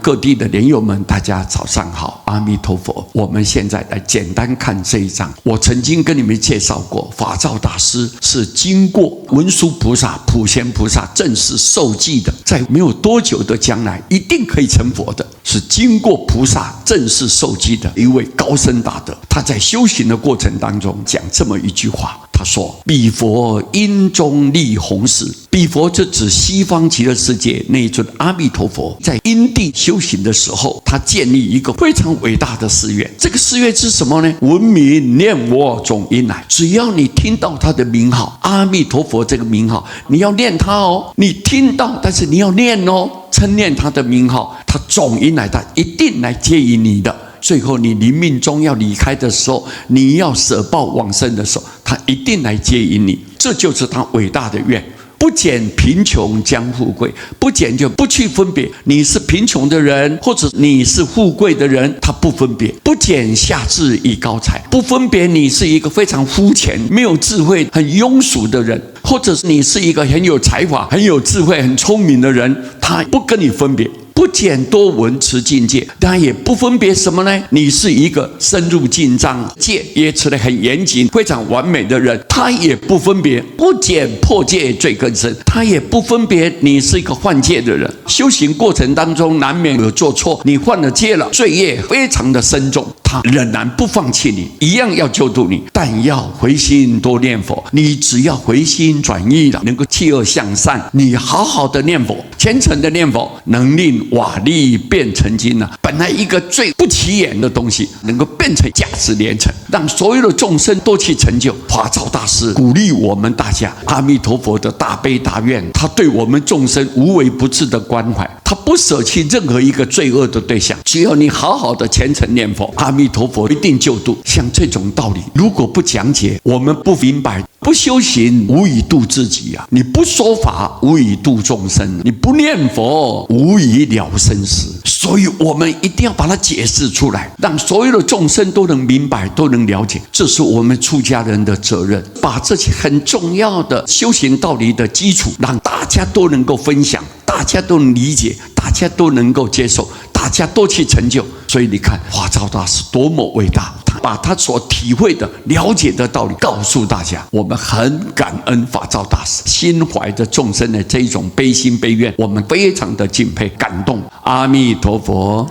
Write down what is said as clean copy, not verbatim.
各地的莲友们，大家早上好，阿弥陀佛。我们现在来简单看这一章。我曾经跟你们介绍过，法照大师是经过文殊菩萨、普贤菩萨正式受记的，在没有多久的将来一定可以成佛的，是经过菩萨正式受记的一位高僧大德。他在修行的过程当中讲这么一句话，他说：彼佛因中立弘誓。彼佛就指西方极乐世界那一尊阿弥陀佛，在因地修行的时候，他建立一个非常伟大的誓愿。这个誓愿是什么呢？闻名念我总因来。只要你听到他的名号，阿弥陀佛这个名号，你要念他哦。你听到，但是你要念哦，称念他的名号，他总因来，他一定来接引你的。最后你临命终要离开的时候，你要舍报往生的时候，他一定来接引你。这就是他伟大的愿。不拣贫穷将富贵，不拣就不去分别你是贫穷的人或者你是富贵的人，他不分别。不拣下智以高才，不分别你是一个非常肤浅没有智慧很庸俗的人，或者是你是一个很有才华很有智慧很聪明的人，他不跟你分别。不拣多闻持禁戒，当然也不分别什么呢？你是一个深入禁章，戒也持得很严谨非常完美的人，他也不分别。不拣破戒罪更深，他也不分别你是一个犯戒的人。修行过程当中难免有做错，你犯了戒了，罪业非常的深重，他仍然不放弃你，一样要救度你，但要回心多念佛。你只要回心转意了，能够弃恶向善，你好好的念佛，虔诚的念佛，能令瓦砾变成金了。本来一个最不起眼的东西，能够变成价值连城，让所有的众生都去成就。法照大师鼓励我们大家，阿弥陀佛的大悲大愿，他对我们众生无微不至的关怀，他不舍弃任何一个罪恶的对象。只要你好好的虔诚念佛，阿弥陀佛一定救度。像这种道理，如果不讲解，我们不明白，不修行无以度自己啊！你不说法无以度众生，你不念佛无以了生死。所以我们一定要把它解释出来，让所有的众生都能明白，都能了解。这是我们出家人的责任，把这些很重要的修行道理的基础，让大家都能够分享，大家都能理解，大家都能够接受，大家都去成就。所以你看法照大师多么伟大，他把他所体会的了解的道理告诉大家。我们很感恩法照大师心怀着众生的这一种悲心悲愿，我们非常的敬佩感动。阿弥陀佛。